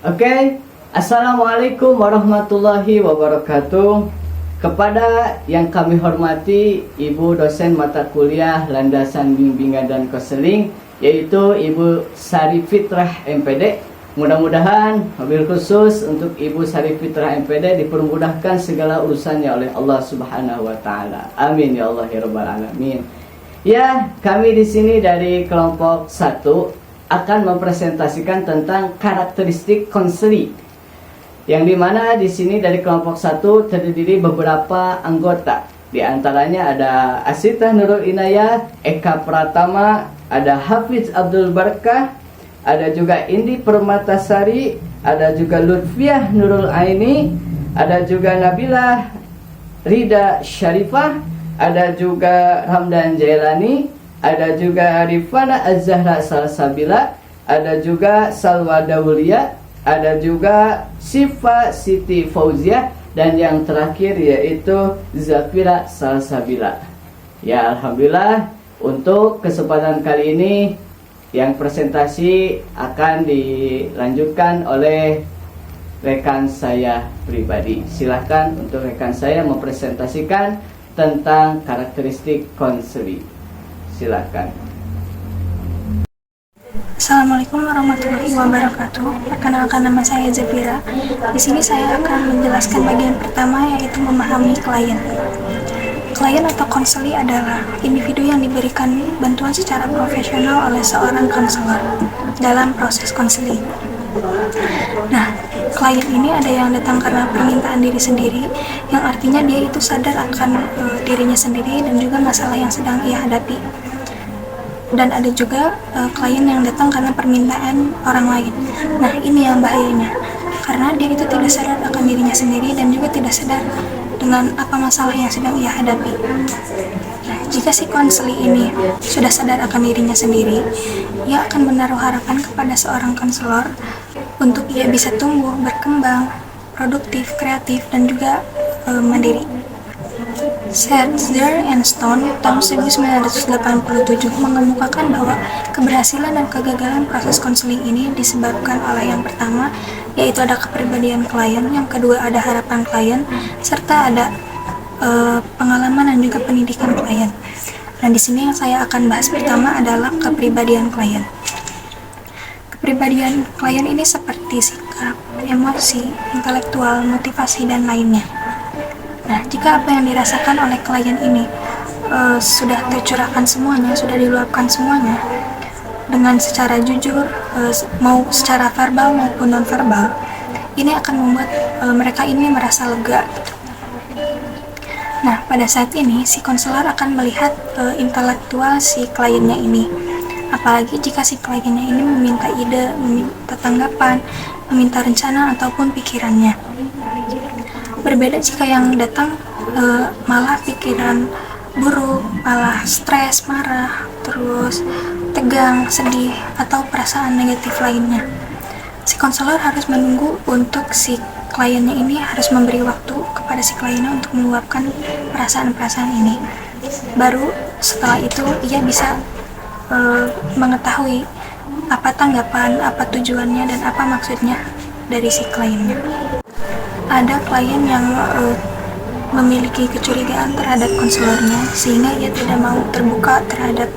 Oke, Assalamualaikum warahmatullahi wabarakatuh. Kepada yang kami hormati Ibu dosen mata kuliah landasan bimbingan dan konseling, yaitu Ibu Sari Fitrah MPD. Mudah-mudahan wabil khusus untuk Ibu Sari Fitrah MPD dipermudahkan segala urusannya oleh Allah Subhanahu wa taala. Amin ya Allah ya rabbal alamin. Ya, kami di sini dari kelompok 1 akan mempresentasikan tentang karakteristik konseli, yang dimana di sini dari kelompok 1 terdiri beberapa anggota. Di antaranya ada Asita Nurul Inayah, Eka Pratama, ada Hafiz Abdul Barakah, ada juga Indi Permatasari, ada juga Lutfiah Nurul Aini, ada juga Nabilah Rida Syarifah, ada juga Ramdan Jailani, ada juga Rifana Az-Zahra Salsabila, ada juga Salwa Daulia, ada juga Sifa Siti Fauzia, dan yang terakhir yaitu Zafira Salsabila. Ya, alhamdulillah untuk kesempatan kali ini yang presentasi akan dilanjutkan oleh rekan saya pribadi. Silahkan untuk rekan saya mempresentasikan tentang karakteristik konseli. Silakan. Assalamualaikum warahmatullahi wabarakatuh. Perkenalkan, nama saya Zafira. Di sini saya akan menjelaskan bagian pertama, yaitu memahami klien. Klien atau konseli adalah individu yang diberikan bantuan secara profesional oleh seorang konselor dalam proses konseling. Nah, klien ini ada yang datang karena permintaan diri sendiri, yang artinya dia itu sadar akan dirinya sendiri dan juga masalah yang sedang ia hadapi. Dan ada juga klien yang datang karena permintaan orang lain. Nah, ini yang bahayanya, karena dia itu tidak sadar akan dirinya sendiri dan juga tidak sadar dengan apa masalah yang sedang ia hadapi. Nah, jika si konseli ini sudah sadar akan dirinya sendiri, ia akan menaruh harapan kepada seorang konselor untuk ia bisa tumbuh, berkembang, produktif, kreatif, dan juga mandiri. Setzer and Stone tahun 1987 mengemukakan bahwa keberhasilan dan kegagalan proses konseling ini disebabkan oleh yang pertama, yaitu ada kepribadian klien, yang kedua ada harapan klien, serta ada pengalaman dan juga pendidikan klien. Dan di sini yang saya akan bahas pertama adalah kepribadian klien. Kepribadian klien ini seperti sikap, emosi, intelektual, motivasi, dan lainnya. Nah, jika apa yang dirasakan oleh klien ini sudah tercurahkan semuanya, sudah diluapkan semuanya dengan secara jujur, mau secara verbal maupun non-verbal, ini akan membuat mereka ini merasa lega. Nah, pada saat ini si konselor akan melihat intelektual si kliennya ini. Apalagi jika si kliennya ini meminta ide, meminta tanggapan, meminta rencana ataupun pikirannya. Berbeda jika yang datang malah pikiran buruk, malah stres, marah, terus tegang, sedih, atau perasaan negatif lainnya. Si konselor harus menunggu untuk si kliennya ini, harus memberi waktu kepada si kliennya untuk meluapkan perasaan-perasaan ini. Baru setelah itu ia bisa mengetahui apa tanggapan, apa tujuannya, dan apa maksudnya dari si kliennya. Ada klien yang memiliki kecurigaan terhadap konselornya, sehingga ia tidak mau terbuka terhadap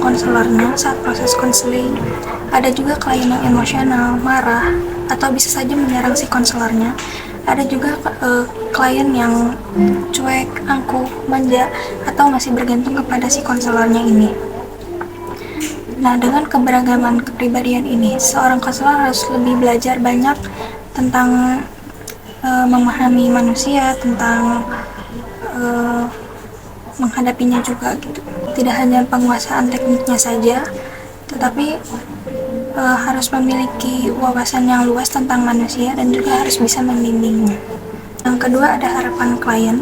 konselornya saat proses konseling. Ada juga klien yang emosional, marah, atau bisa saja menyerang si konselornya. Ada juga klien yang cuek, angkuh, manja, atau masih bergantung kepada si konselornya ini. Nah, dengan keberagaman kepribadian ini, seorang konselor harus lebih belajar banyak tentang memahami manusia, tentang menghadapinya juga gitu. Tidak hanya penguasaan tekniknya saja, tetapi harus memiliki wawasan yang luas tentang manusia dan juga harus bisa membimbingnya. Yang kedua ada harapan klien.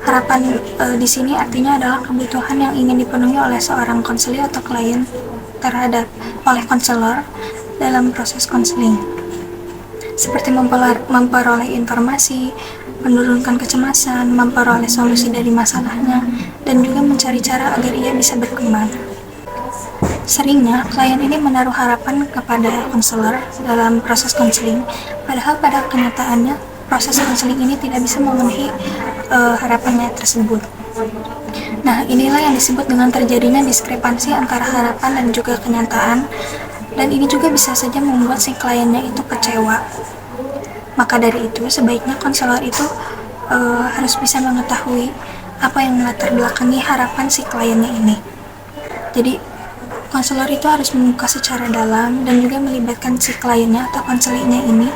Harapan di sini artinya adalah kebutuhan yang ingin dipenuhi oleh seorang konselor atau klien terhadap oleh konselor dalam proses konseling. Seperti memperoleh informasi, menurunkan kecemasan, memperoleh solusi dari masalahnya, dan juga mencari cara agar ia bisa berkembang. Seringnya, klien ini menaruh harapan kepada konselor dalam proses konseling, padahal pada kenyataannya proses konseling ini tidak bisa memenuhi harapannya tersebut. Nah, inilah yang disebut dengan terjadinya diskrepansi antara harapan dan juga kenyataan, dan ini juga bisa saja membuat si kliennya itu kecewa. Maka dari itu, sebaiknya konselor itu harus bisa mengetahui apa yang melatar belakangi harapan si kliennya ini. Jadi, konselor itu harus membuka secara dalam dan juga melibatkan si kliennya atau konselingnya ini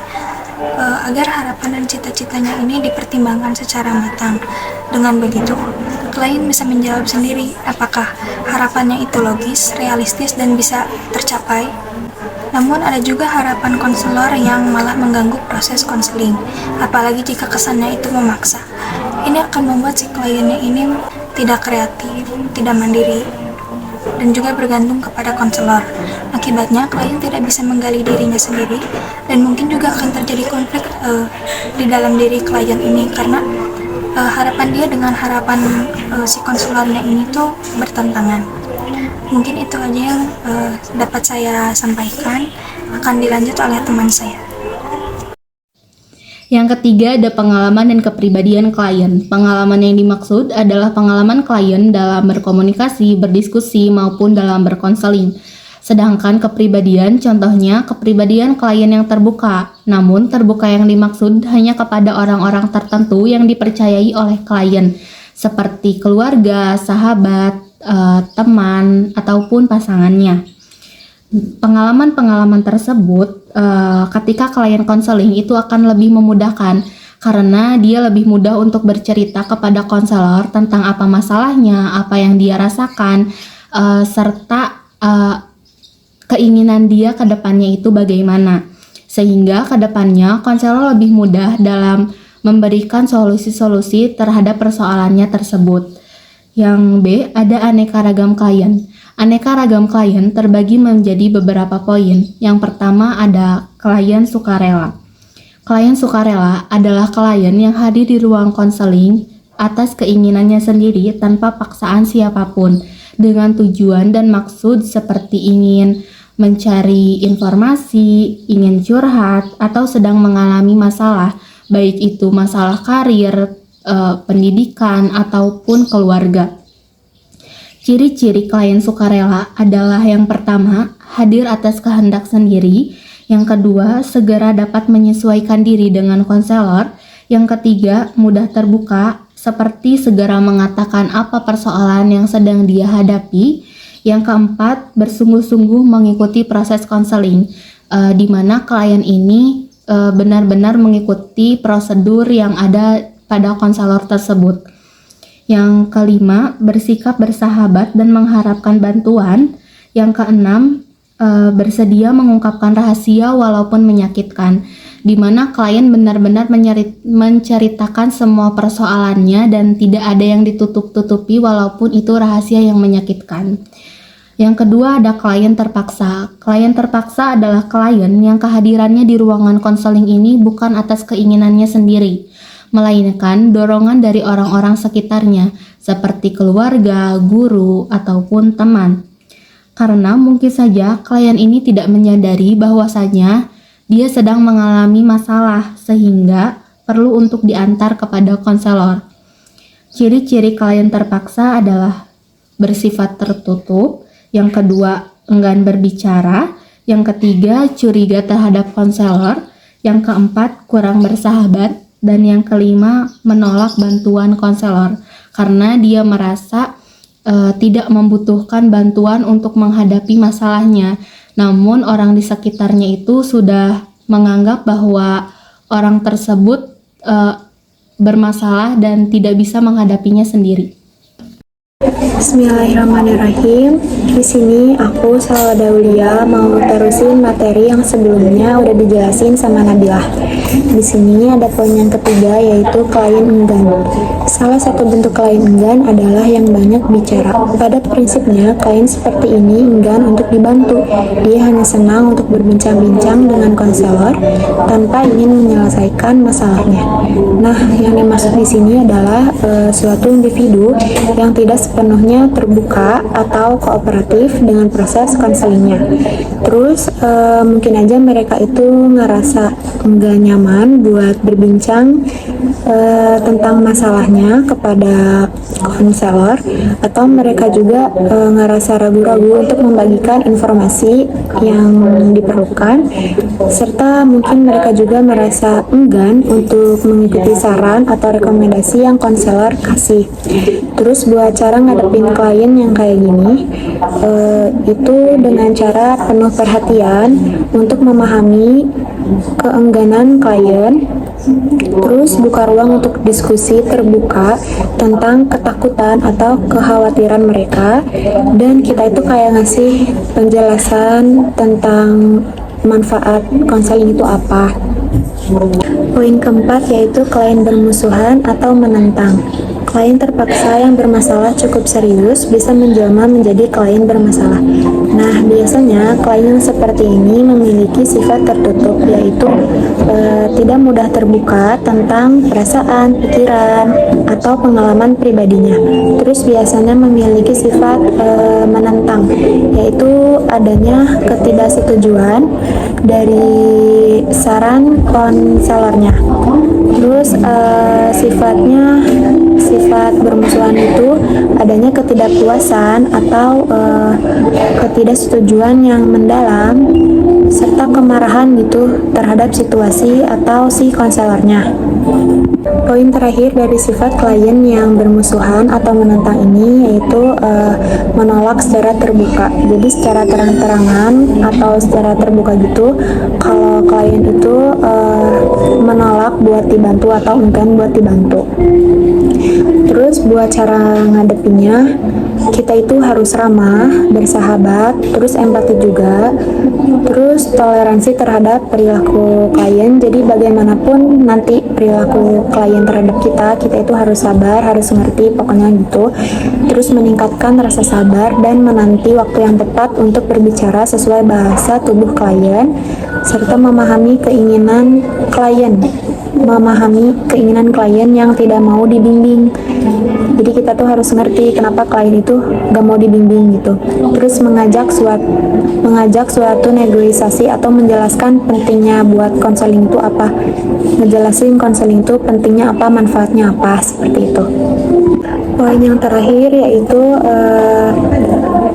agar harapan dan cita-citanya ini dipertimbangkan secara matang. Dengan begitu, klien bisa menjawab sendiri apakah harapannya itu logis, realistis, dan bisa tercapai. Namun ada juga harapan konselor yang malah mengganggu proses konseling, apalagi jika kesannya itu memaksa. Ini akan membuat si kliennya ini tidak kreatif, tidak mandiri, dan juga bergantung kepada konselor. Akibatnya, klien tidak bisa menggali dirinya sendiri, dan mungkin juga akan terjadi konflik di dalam diri klien ini, karena harapan dia dengan harapan si konselornya ini tuh bertentangan. Mungkin itu aja yang dapat saya sampaikan, akan dilanjut oleh teman saya. Yang ketiga ada pengalaman dan kepribadian klien. Pengalaman yang dimaksud adalah pengalaman klien dalam berkomunikasi, berdiskusi, maupun dalam berkonseling. Sedangkan kepribadian, contohnya kepribadian klien yang terbuka. Namun terbuka yang dimaksud hanya kepada orang-orang tertentu yang dipercayai oleh klien, seperti keluarga, sahabat, teman, ataupun pasangannya. Pengalaman-pengalaman tersebut ketika klien konseling itu akan lebih memudahkan karena dia lebih mudah untuk bercerita kepada konselor tentang apa masalahnya, apa yang dia rasakan, serta keinginan dia ke depannya itu bagaimana. Sehingga ke depannya konselor lebih mudah dalam memberikan solusi-solusi terhadap persoalannya tersebut. Yang B, ada aneka ragam klien. Aneka ragam klien terbagi menjadi beberapa poin. Yang pertama ada klien sukarela. Klien sukarela adalah klien yang hadir di ruang konseling atas keinginannya sendiri tanpa paksaan siapapun, dengan tujuan dan maksud seperti ingin mencari informasi, ingin curhat, atau sedang mengalami masalah, baik itu masalah karir, pendidikan, ataupun keluarga. Ciri-ciri klien sukarela adalah yang pertama, hadir atas kehendak sendiri. Yang kedua, segera dapat menyesuaikan diri dengan konselor. Yang ketiga, mudah terbuka, seperti segera mengatakan apa persoalan yang sedang dia hadapi. Yang keempat, bersungguh-sungguh mengikuti proses konseling, di mana klien ini benar-benar mengikuti prosedur yang ada pada konselor tersebut. Yang kelima, bersikap bersahabat dan mengharapkan bantuan. Yang keenam, bersedia mengungkapkan rahasia walaupun menyakitkan, di mana klien benar-benar menceritakan semua persoalannya dan tidak ada yang ditutup-tutupi walaupun itu rahasia yang menyakitkan. Yang kedua ada klien terpaksa. Klien terpaksa adalah klien yang kehadirannya di ruangan konseling ini bukan atas keinginannya sendiri, melainkan dorongan dari orang-orang sekitarnya, seperti keluarga, guru, ataupun teman. Karena mungkin saja klien ini tidak menyadari bahwasanya dia sedang mengalami masalah, sehingga perlu untuk diantar kepada konselor. Ciri-ciri klien terpaksa adalah bersifat tertutup, yang kedua enggan berbicara, yang ketiga curiga terhadap konselor, yang keempat kurang bersahabat, dan yang kelima menolak bantuan konselor karena dia merasa tidak membutuhkan bantuan untuk menghadapi masalahnya. Namun orang di sekitarnya itu sudah menganggap bahwa orang tersebut bermasalah dan tidak bisa menghadapinya sendiri. Bismillahirrahmanirrahim. Di sini aku Salwa Daulia mau terus ngejelasin materi yang sebelumnya udah dijelasin sama Nabilah. Di sini ada poin yang ketiga, yaitu klien enggan. Salah satu bentuk klien enggan adalah yang banyak bicara. Pada prinsipnya, klien seperti ini enggan untuk dibantu. Dia hanya senang untuk berbincang-bincang dengan konselor tanpa ingin menyelesaikan masalahnya. Nah, yang dimaksud di sini adalah suatu individu yang tidak sepenuhnya terbuka atau kooperatif dengan proses konselingnya. Terus mungkin aja mereka itu ngerasa enggak nyaman buat berbincang tentang masalahnya kepada konselor, atau mereka juga ngerasa ragu-ragu untuk membagikan informasi yang diperlukan, serta mungkin mereka juga merasa enggan untuk mengikuti saran atau rekomendasi yang konselor kasih. Terus buat cara ngadepin klien yang kayak gini, itu dengan cara penuh perhatian untuk memahami keengganan klien, terus buka ruang untuk diskusi terbuka tentang ketakutan atau kekhawatiran mereka, dan kita itu kayak ngasih penjelasan tentang manfaat konseling itu apa. Poin keempat yaitu klien bermusuhan atau menentang. Klien terpaksa yang bermasalah cukup serius bisa menjelma menjadi klien bermasalah. Nah, biasanya klien yang seperti ini memiliki sifat tertutup, yaitu tidak mudah terbuka tentang perasaan, pikiran, atau pengalaman pribadinya. Terus biasanya memiliki sifat menentang, yaitu adanya ketidaksetujuan dari saran konselornya. Terus sifat bermusuhan itu adanya ketidakpuasan atau ketidaksetujuan yang mendalam, serta kemarahan gitu terhadap situasi atau si konselornya. Poin terakhir dari sifat klien yang bermusuhan atau menentang ini yaitu menolak secara terbuka. Jadi secara terang-terangan atau secara terbuka gitu, kalau klien itu menolak buat dibantu atau enggan buat dibantu. Terus buat cara ngadepinnya, kita itu harus ramah, bersahabat, terus empati juga, terus toleransi terhadap perilaku klien. Jadi bagaimanapun nanti perilaku klien terhadap kita itu harus sabar, harus ngerti, pokoknya gitu. Terus meningkatkan rasa sabar dan menanti waktu yang tepat untuk berbicara sesuai bahasa tubuh klien, serta memahami keinginan klien yang tidak mau dibimbing. Jadi kita tuh harus ngerti kenapa klien itu gak mau dibimbing gitu. Terus mengajak suatu negosiasi atau menjelaskan pentingnya buat konseling itu apa, ngejelasin konseling itu pentingnya apa, manfaatnya apa, seperti itu. Poin yang terakhir yaitu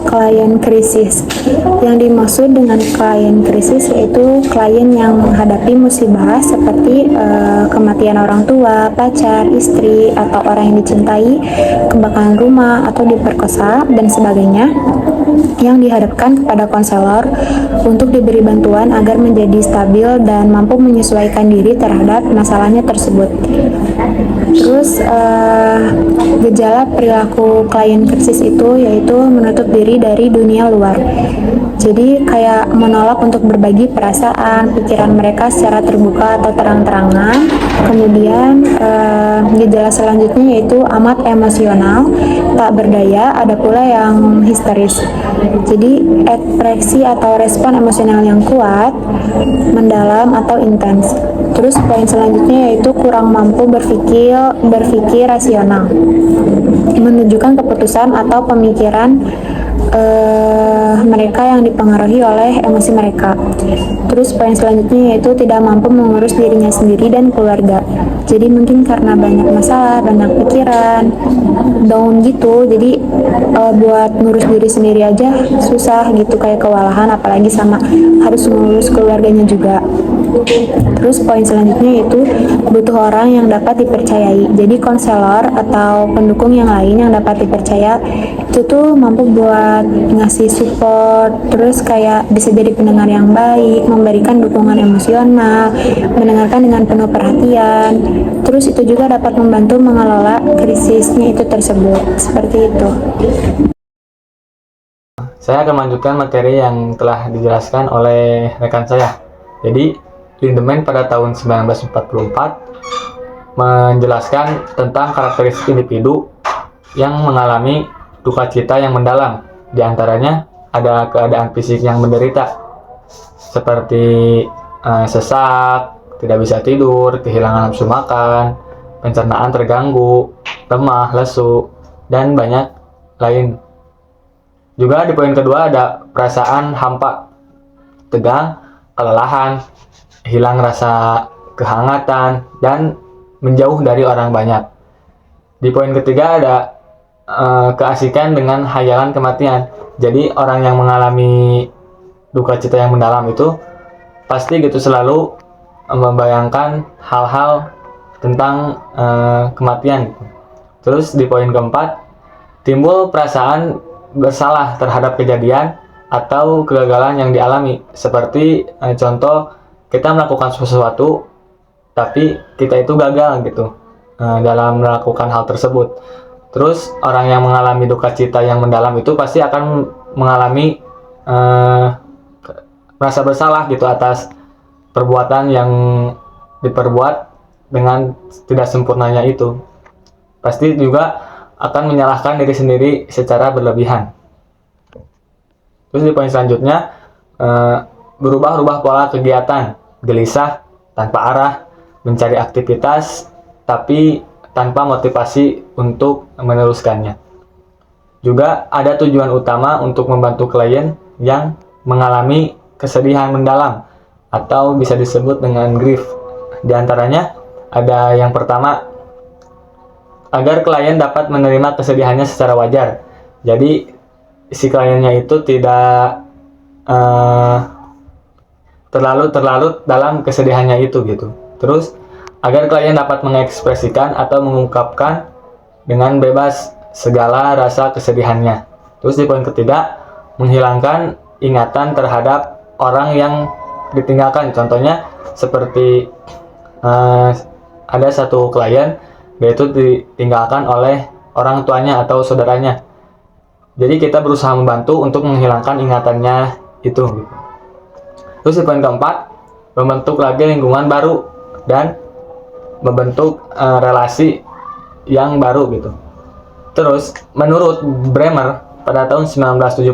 klien krisis. Yang dimaksud dengan klien krisis yaitu klien yang menghadapi musibah seperti kematian orang tua, pacar, istri, atau orang yang dicintai, kebakaran rumah, atau diperkosa, dan sebagainya, yang dihadapkan kepada konselor untuk diberi bantuan agar menjadi stabil dan mampu menyesuaikan diri terhadap masalahnya tersebut. Terus gejala perilaku klien krisis itu yaitu menutup diri dari dunia luar. Jadi kayak menolak untuk berbagi perasaan, pikiran mereka secara terbuka atau terang-terangan. Kemudian gejala selanjutnya yaitu amat emosional, tak berdaya, ada pula yang histeris. Jadi ekspresi atau respon emosional yang kuat, mendalam atau intens. Terus poin selanjutnya yaitu kurang mampu berpikir rasional, menunjukkan keputusan atau pemikiran mereka yang dipengaruhi oleh emosi mereka. Terus poin selanjutnya yaitu tidak mampu mengurus dirinya sendiri dan keluarga. Jadi mungkin karena banyak masalah, banyak pikiran, down gitu, jadi buat ngurus diri sendiri aja susah gitu, kayak kewalahan, apalagi sama harus mengurus keluarganya juga. Terus poin selanjutnya yaitu butuh orang yang dapat dipercayai. Jadi konselor atau pendukung yang lain yang dapat dipercaya itu tuh mampu buat ngasih support, terus kayak bisa jadi pendengar yang baik, memberikan dukungan emosional, mendengarkan dengan penuh perhatian. Terus itu juga dapat membantu mengelola krisisnya itu tersebut. Seperti itu. Saya akan melanjutkan materi yang telah dijelaskan oleh rekan saya. Jadi, Lindemann pada tahun 1944 menjelaskan tentang karakteristik individu yang mengalami duka cita yang mendalam. Di antaranya ada keadaan fisik yang menderita, seperti sesak, tidak bisa tidur, kehilangan nafsu makan, pencernaan terganggu, lemah, lesu, dan banyak lain. Juga di poin kedua ada perasaan hampa, tegang, kelelahan, hilang rasa kehangatan, dan menjauh dari orang banyak. Di poin ketiga ada keasikan dengan hayalan kematian. Jadi orang yang mengalami duka cita yang mendalam itu pasti gitu selalu membayangkan hal-hal tentang kematian. Terus di poin keempat, timbul perasaan bersalah terhadap kejadian atau kegagalan yang dialami. Seperti contoh, kita melakukan sesuatu tapi kita itu gagal gitu dalam melakukan hal tersebut. Terus orang yang mengalami duka cita yang mendalam itu pasti akan mengalami merasa bersalah gitu atas perbuatan yang diperbuat dengan tidak sempurnanya itu. Pasti juga akan menyalahkan diri sendiri secara berlebihan. Terus di poin selanjutnya, berubah-ubah pola kegiatan, gelisah, tanpa arah, mencari aktivitas, tapi tanpa motivasi untuk meneruskannya. Juga ada tujuan utama untuk membantu klien yang mengalami kesedihan mendalam, atau bisa disebut dengan grief. Di antaranya ada yang pertama, agar klien dapat menerima kesedihannya secara wajar. Jadi si kliennya itu tidak terlalu dalam kesedihannya itu gitu. Terus agar klien dapat mengekspresikan atau mengungkapkan dengan bebas segala rasa kesedihannya. Terus di poin ketiga, menghilangkan ingatan terhadap orang yang ditinggalkan. Contohnya seperti ada satu klien, dia itu ditinggalkan oleh orang tuanya atau saudaranya. Jadi kita berusaha membantu untuk menghilangkan ingatannya itu. Terus di poin keempat, membentuk lagi lingkungan baru dan membentuk relasi yang baru gitu. Terus menurut Bremer pada tahun 1979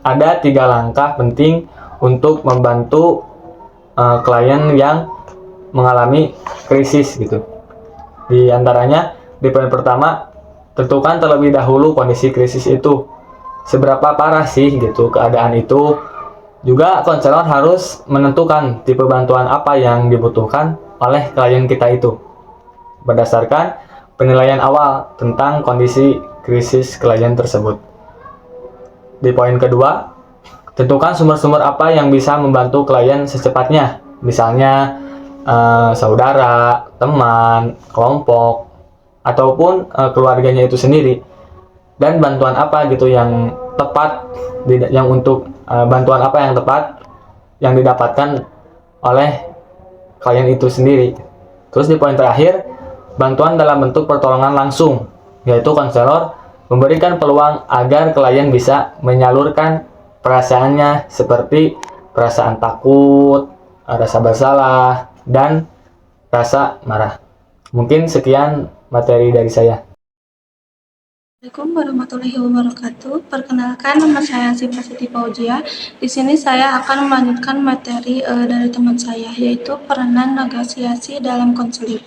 ada 3 langkah penting untuk membantu klien yang mengalami krisis gitu. Di antaranya, di poin pertama, tentukan terlebih dahulu kondisi krisis itu. Seberapa parah sih gitu keadaan itu. Juga konselor harus menentukan tipe bantuan apa yang dibutuhkan oleh klien kita itu, berdasarkan penilaian awal tentang kondisi krisis klien tersebut. Di poin kedua, tentukan sumber-sumber apa yang bisa membantu klien secepatnya. Misalnya, saudara, teman, kelompok, ataupun keluarganya itu sendiri. Dan bantuan apa gitu yang tepat, yang untuk bantuan apa yang tepat yang didapatkan oleh klien itu sendiri. Terus di poin terakhir, bantuan dalam bentuk pertolongan langsung, yaitu konselor memberikan peluang agar klien bisa menyalurkan perasaannya seperti perasaan takut, rasa bersalah, dan rasa marah. Mungkin sekian materi dari saya. Assalamualaikum warahmatullahi wabarakatuh. Perkenalkan, nama saya Syifa Siti Fauzia. Di sini saya akan melanjutkan materi dari teman saya, yaitu peranan negosiasi dalam konseling.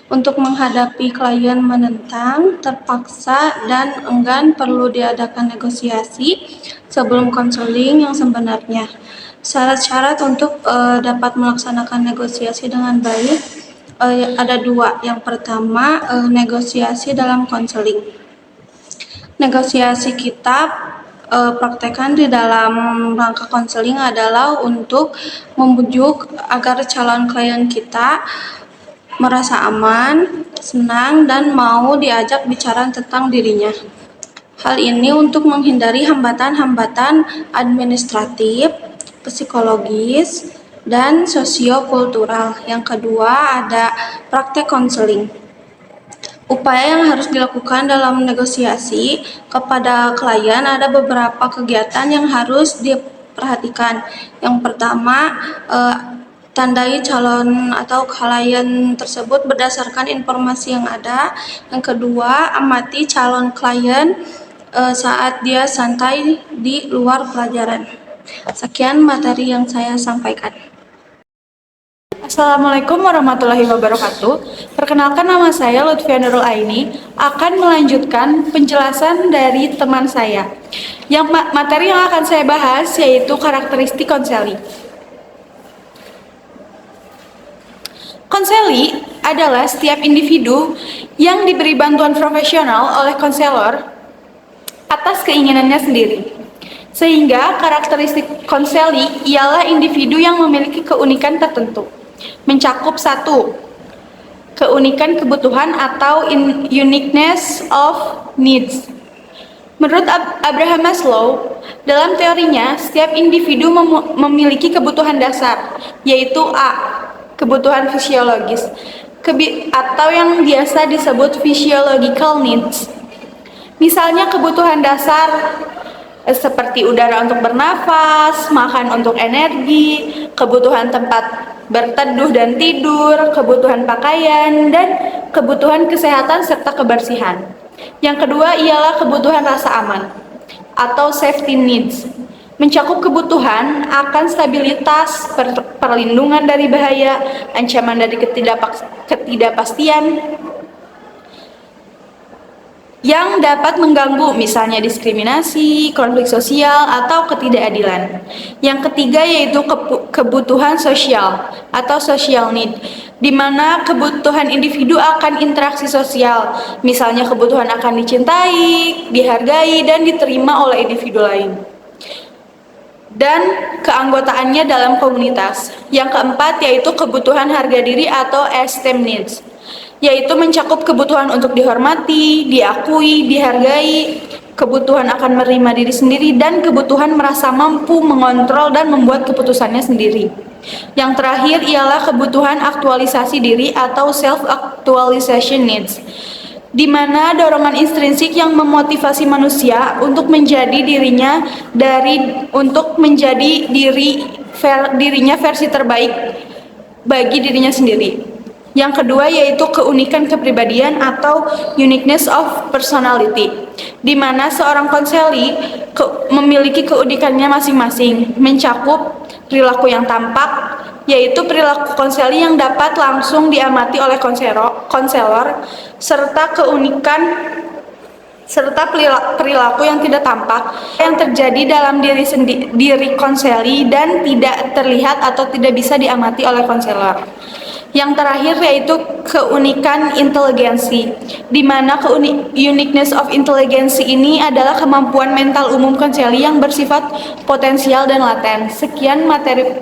Untuk menghadapi klien menentang, terpaksa, dan enggan, perlu diadakan negosiasi sebelum konseling yang sebenarnya. Syarat-syarat untuk dapat melaksanakan negosiasi dengan baik ada 2. Yang pertama, negosiasi dalam konseling. Negosiasi kita praktekkan di dalam rangka konseling adalah untuk membujuk agar calon klien kita merasa aman, senang, dan mau diajak bicara tentang dirinya. Hal ini untuk menghindari hambatan-hambatan administratif, psikologis, dan sosiokultural. Yang kedua ada praktek konseling. Upaya yang harus dilakukan dalam negosiasi kepada klien ada beberapa kegiatan yang harus diperhatikan. Yang pertama, tandai calon atau klien tersebut berdasarkan informasi yang ada. Yang kedua, amati calon klien saat dia santai di luar pelajaran. Sekian materi yang saya sampaikan. Assalamualaikum warahmatullahi wabarakatuh. Perkenalkan, nama saya Lutfia Nurul Aini, akan melanjutkan penjelasan dari teman saya. Yang materi yang akan saya bahas yaitu karakteristik konseli. Konseli adalah setiap individu yang diberi bantuan profesional oleh konselor atas keinginannya sendiri. Sehingga karakteristik konseli ialah individu yang memiliki keunikan tertentu. Mencakup 1. Keunikan kebutuhan atau uniqueness of needs. Menurut Abraham Maslow, dalam teorinya, setiap individu memiliki kebutuhan dasar, yaitu A. Kebutuhan fisiologis, atau yang biasa disebut physiological needs. Misalnya kebutuhan dasar seperti udara untuk bernafas, makan untuk energi, kebutuhan tempat berteduh dan tidur, kebutuhan pakaian, dan kebutuhan kesehatan serta kebersihan. Yang kedua ialah kebutuhan rasa aman atau safety needs. Mencakup kebutuhan akan stabilitas, perlindungan dari bahaya, ancaman dari ketidakpastian yang dapat mengganggu, misalnya diskriminasi, konflik sosial, atau ketidakadilan. Yang ketiga yaitu kebutuhan sosial atau social need, di mana kebutuhan individu akan interaksi sosial, misalnya kebutuhan akan dicintai, dihargai, dan diterima oleh individu lain. Dan keanggotaannya dalam komunitas. Yang keempat yaitu kebutuhan harga diri atau esteem needs, yaitu mencakup kebutuhan untuk dihormati, diakui, dihargai, kebutuhan akan menerima diri sendiri, dan kebutuhan merasa mampu mengontrol dan membuat keputusannya sendiri. Yang terakhir ialah kebutuhan aktualisasi diri atau self-actualization needs, di mana dorongan intrinsik yang memotivasi manusia untuk menjadi dirinya versi terbaik bagi dirinya sendiri. Yang kedua yaitu keunikan kepribadian atau uniqueness of personality, di mana seorang konseli memiliki keunikannya masing-masing, mencakup perilaku yang tampak, yaitu perilaku konseli yang dapat langsung diamati oleh konselor, serta perilaku yang tidak tampak yang terjadi dalam diri konseli dan tidak terlihat atau tidak bisa diamati oleh konselor. Yang terakhir yaitu keunikan inteligensi, di mana uniqueness of intelligence ini adalah kemampuan mental umum konseli yang bersifat potensial dan laten. Sekian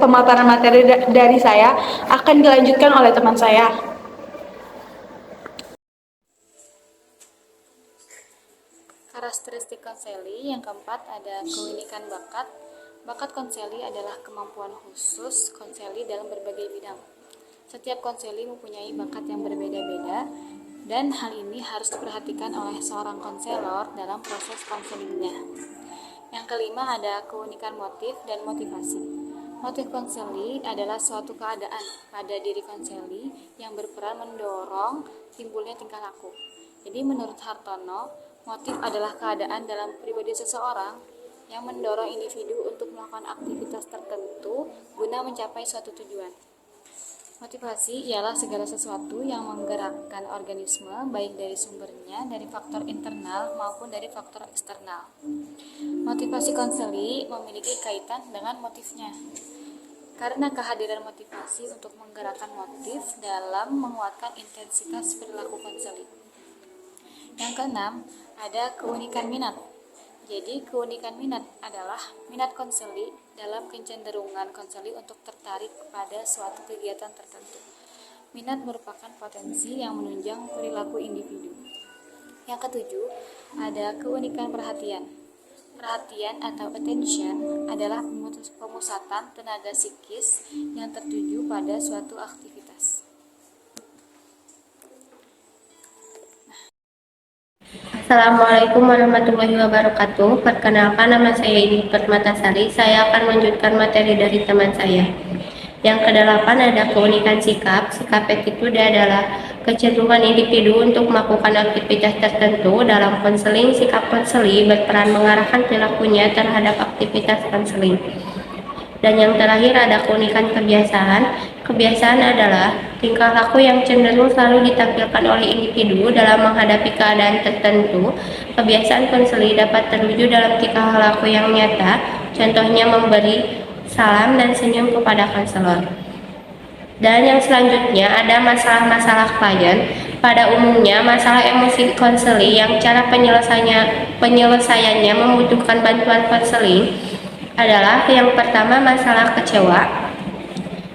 pemaparan materi dari saya, akan dilanjutkan oleh teman saya. Karakteristik konseli yang keempat ada keunikan bakat. Bakat konseli adalah kemampuan khusus konseli dalam berbagai bidang. Setiap konseli mempunyai bakat yang berbeda-beda, dan hal ini harus diperhatikan oleh seorang konselor dalam proses konselingnya. Yang kelima ada keunikan motif dan motivasi. Motif konseli adalah suatu keadaan pada diri konseli yang berperan mendorong timbulnya tingkah laku. Jadi menurut Hartono, motif adalah keadaan dalam pribadi seseorang yang mendorong individu untuk melakukan aktivitas tertentu guna mencapai suatu tujuan. Motivasi ialah segala sesuatu yang menggerakkan organisme, baik dari sumbernya, dari faktor internal maupun dari faktor eksternal. Motivasi konseli memiliki kaitan dengan motifnya, karena kehadiran motivasi untuk menggerakkan motif dalam menguatkan intensitas perilaku konseli. Yang keenam, ada keunikan minat. Jadi, keunikan minat adalah minat konseli dalam kecenderungan konseli untuk tertarik pada suatu kegiatan tertentu. Minat merupakan potensi yang menunjang perilaku individu. Yang ketujuh, ada keunikan perhatian. Perhatian atau attention adalah pemusatan tenaga psikis yang tertuju pada suatu aktivitas. Assalamualaikum warahmatullahi wabarakatuh. Perkenalkan, nama saya Ini Permatasari. Saya akan melanjutkan materi dari teman saya. Yang kedelapan ada keunikan sikap. Sikap attitude adalah kecenderungan individu untuk melakukan aktivitas tertentu. Dalam konseling, sikap konseli berperan mengarahkan perilakunya terhadap aktivitas konseling. Dan yang terakhir ada keunikan kebiasaan. Kebiasaan adalah tingkah laku yang cenderung selalu ditampilkan oleh individu dalam menghadapi keadaan tertentu. Kebiasaan konseli dapat terwujud dalam tingkah laku yang nyata, contohnya memberi salam dan senyum kepada konselor. Dan yang selanjutnya ada masalah-masalah klien. Pada umumnya, masalah emosi konseli yang cara penyelesaiannya membutuhkan bantuan konseling adalah yang pertama masalah kecewa.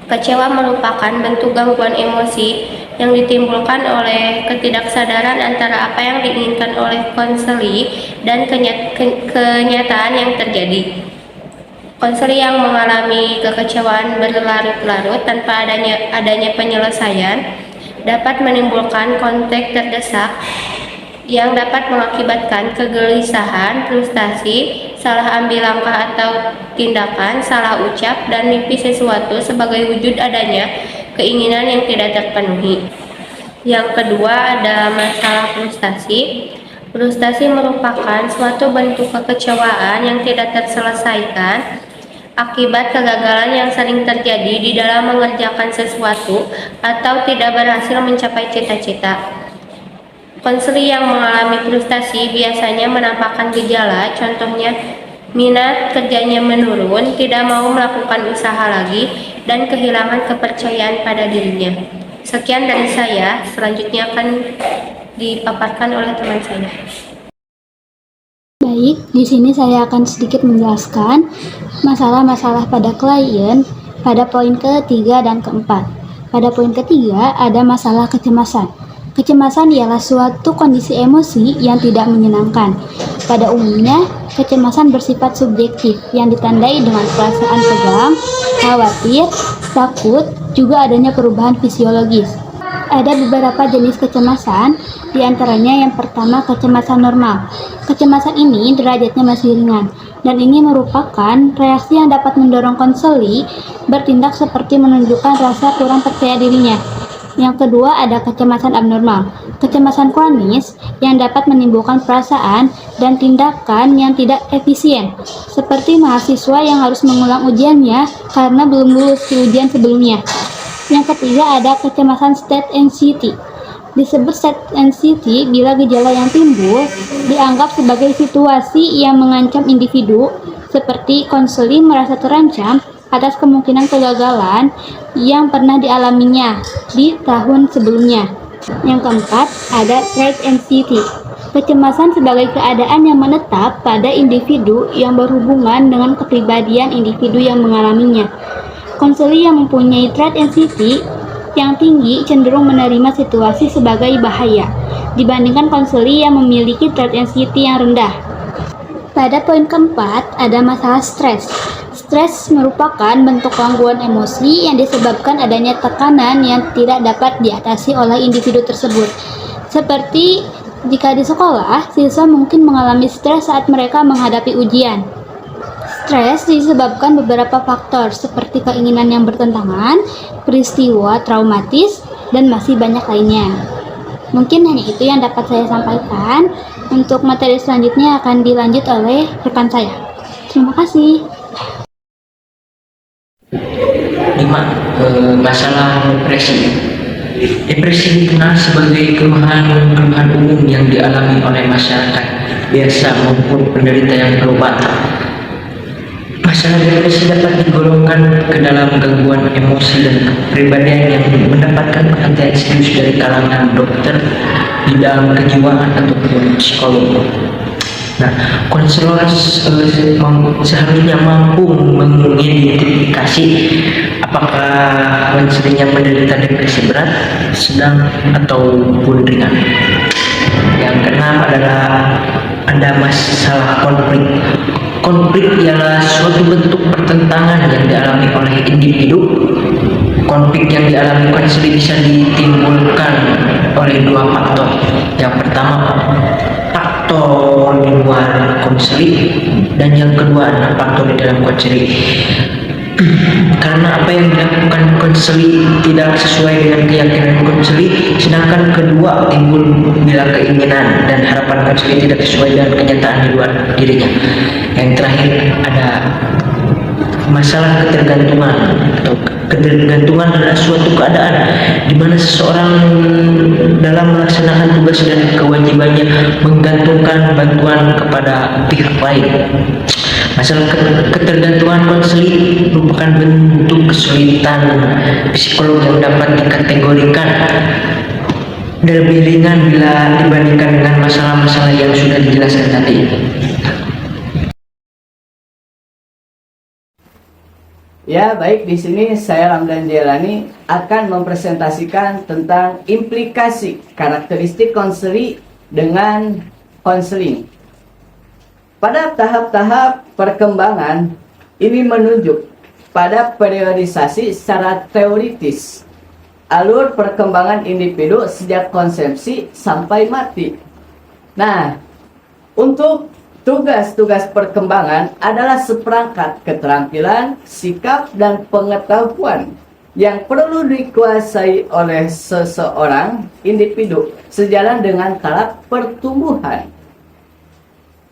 Kecewa merupakan bentuk gangguan emosi yang ditimbulkan oleh ketidaksadaran antara apa yang diinginkan oleh konseli dan kenyataan yang terjadi. Konseli yang mengalami kekecewaan berlarut-larut tanpa adanya penyelesaian dapat menimbulkan konteks terdesak yang dapat mengakibatkan kegelisahan, frustasi, salah ambil langkah atau tindakan, salah ucap, dan mimpi sesuatu sebagai wujud adanya keinginan yang tidak terpenuhi. Yang kedua ada masalah frustasi. Frustasi merupakan suatu bentuk kekecewaan yang tidak terselesaikan akibat kegagalan yang sering terjadi di dalam mengerjakan sesuatu atau tidak berhasil mencapai cita-cita. Konseli yang mengalami frustasi biasanya menampakkan gejala, contohnya minat kerjanya menurun, tidak mau melakukan usaha lagi, dan kehilangan kepercayaan pada dirinya. Sekian dari saya, selanjutnya akan dipaparkan oleh teman saya. Baik, di sini saya akan sedikit menjelaskan masalah-masalah pada klien pada poin ketiga dan keempat. Pada poin ketiga ada masalah kecemasan. Kecemasan ialah suatu kondisi emosi yang tidak menyenangkan. Pada umumnya, kecemasan bersifat subjektif yang ditandai dengan perasaan tegang, khawatir, takut, juga adanya perubahan fisiologis. Ada beberapa jenis kecemasan, di antaranya yang pertama kecemasan normal. Kecemasan ini derajatnya masih ringan, dan ini merupakan reaksi yang dapat mendorong konseli bertindak seperti menunjukkan rasa kurang percaya dirinya. Yang kedua ada kecemasan abnormal. Kecemasan kronis yang dapat menimbulkan perasaan dan tindakan yang tidak efisien, seperti mahasiswa yang harus mengulang ujiannya karena belum lulus di ujian sebelumnya. Yang ketiga ada kecemasan state anxiety. Disebut state anxiety bila gejala yang timbul dianggap sebagai situasi yang mengancam individu, seperti konseli merasa terancam atas kemungkinan kegagalan yang pernah dialaminya di tahun sebelumnya. Yang keempat, ada threat anxiety. Kecemasan sebagai keadaan yang menetap pada individu yang berhubungan dengan kepribadian individu yang mengalaminya. Konseli yang mempunyai threat anxiety yang tinggi cenderung menerima situasi sebagai bahaya, dibandingkan konseli yang memiliki threat anxiety yang rendah. Pada poin keempat, ada masalah stres. Stres merupakan bentuk gangguan emosi yang disebabkan adanya tekanan yang tidak dapat diatasi oleh individu tersebut. Seperti jika di sekolah, siswa mungkin mengalami stres saat mereka menghadapi ujian. Stres disebabkan beberapa faktor seperti keinginan yang bertentangan, peristiwa traumatis, dan masih banyak lainnya. Mungkin hanya itu yang dapat saya sampaikan. Untuk materi selanjutnya akan dilanjut oleh rekan saya. Terima kasih. 5. Masalah depresi. Depresi dikenal sebagai keluhan umum yang dialami oleh masyarakat biasa maupun penderita yang berobat. Masalah depresi dapat digolongkan ke dalam gangguan emosi dan kepribadian yang mendapatkan perhatian serius dari kalangan dokter, bidang kejiwaan ataupun psikolog. Nah, konselor seharusnya mampu mengidentifikasi apakah konselornya menderita depresi berat, sedang, ataupun ringan. Yang keenam adalah ada masalah konflik. Konflik ialah suatu bentuk pertentangan yang dialami oleh individu. Konflik yang dialami konseling bisa ditimbulkan oleh dua faktor. Yang pertama, faktor faktor di luar konseling dan yang kedua adalah faktor di dalam konseling. Karena apa yang dilakukan konseling tidak sesuai dengan keyakinan konseling, sedangkan kedua timbul bila keinginan dan harapan konseling tidak sesuai dengan kenyataan di luar dirinya. Yang terakhir ada masalah ketergantungan. Atau ketergantungan adalah suatu keadaan di mana seseorang dalam melaksanakan tugas dan kewajibannya menggantungkan bantuan kepada pihak lain. Masalah ketergantungan konseling merupakan bentuk kesulitan psikolog yang dapat dikategorikan lebih ringan bila dibandingkan dengan masalah-masalah yang sudah dijelaskan tadi. Ya, baik, di sini saya Ramdan Jailani akan mempresentasikan tentang implikasi karakteristik konseling dengan konseling. Pada tahap-tahap perkembangan, ini menunjuk pada periodisasi secara teoritis alur perkembangan individu sejak konsepsi sampai mati. Nah, untuk tugas-tugas perkembangan adalah seperangkat keterampilan, sikap, dan pengetahuan yang perlu dikuasai oleh seseorang individu sejalan dengan tahap pertumbuhan.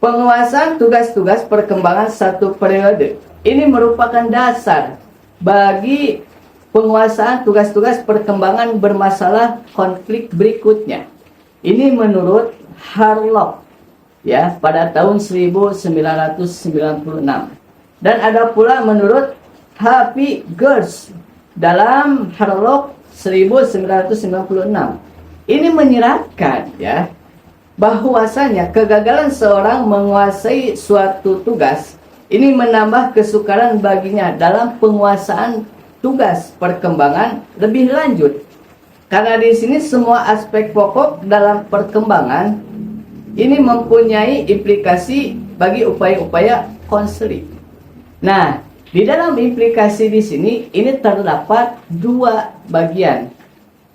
Penguasaan tugas-tugas perkembangan satu periode ini merupakan dasar bagi penguasaan tugas-tugas perkembangan bermasalah konflik berikutnya. Ini menurut Harlock ya pada tahun 1996. Dan ada pula menurut H.P. Girls dalam Harlock 1996. Ini menyiratkan ya bahwasanya kegagalan seorang menguasai suatu tugas ini menambah kesukaran baginya dalam penguasaan tugas perkembangan lebih lanjut. Karena di sini semua aspek pokok dalam perkembangan ini mempunyai implikasi bagi upaya-upaya konseling. Nah, di dalam implikasi di sini ini terdapat dua bagian.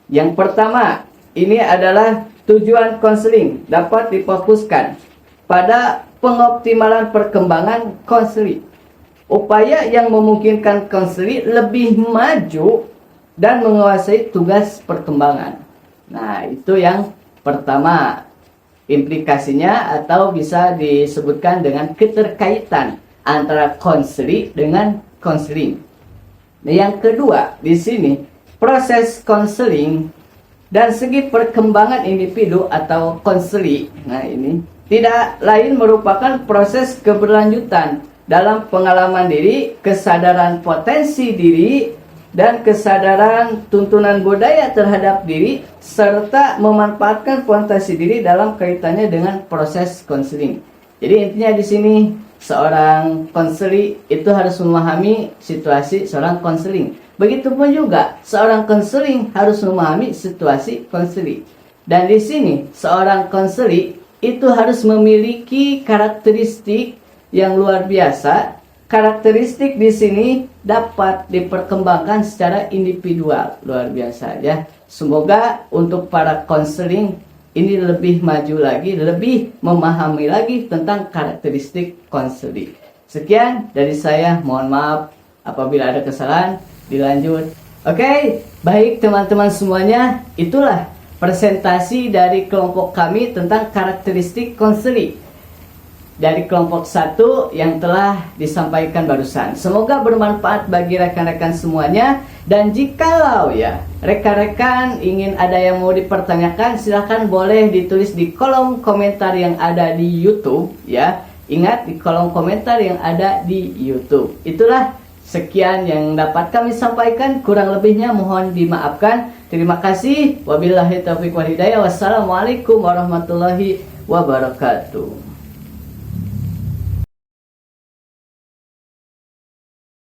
Yang pertama, ini adalah tujuan konseling dapat difokuskan pada pengoptimalan perkembangan konseling. Upaya yang memungkinkan konseling lebih maju dan menguasai tugas perkembangan. Nah, itu yang pertama. Implikasinya atau bisa disebutkan dengan keterkaitan antara konseling dengan konseling. Nah, yang kedua di sini proses konseling dan segi perkembangan individu atau konseling. Nah, ini tidak lain merupakan proses keberlanjutan dalam pengalaman diri, kesadaran potensi diri, dan kesadaran tuntunan budaya terhadap diri, serta memanfaatkan potensi diri dalam kaitannya dengan proses konseling. Jadi intinya di sini seorang konseling itu harus memahami situasi seorang konseling. Begitupun juga seorang konseling harus memahami situasi konseling. Dan di sini seorang konseling itu harus memiliki karakteristik yang luar biasa. Karakteristik di sini dapat diperkembangkan secara individual, luar biasa ya. Semoga untuk para konseling ini lebih maju lagi, lebih memahami lagi tentang karakteristik konseling. Sekian dari saya, mohon maaf apabila ada kesalahan. Dilanjut. Oke, baik teman-teman semuanya, itulah presentasi dari kelompok kami tentang karakteristik konseling dari kelompok 1 yang telah disampaikan barusan. Semoga bermanfaat bagi rekan-rekan semuanya. Dan jikalau ya rekan-rekan ingin ada yang mau dipertanyakan, silahkan boleh ditulis di kolom komentar yang ada di YouTube ya. Ingat, di kolom komentar yang ada di YouTube. Itulah sekian yang dapat kami sampaikan, kurang lebihnya mohon dimaafkan. Terima kasih. Wabillahi taufiq wal hidayah. Wassalamualaikum warahmatullahi wabarakatuh.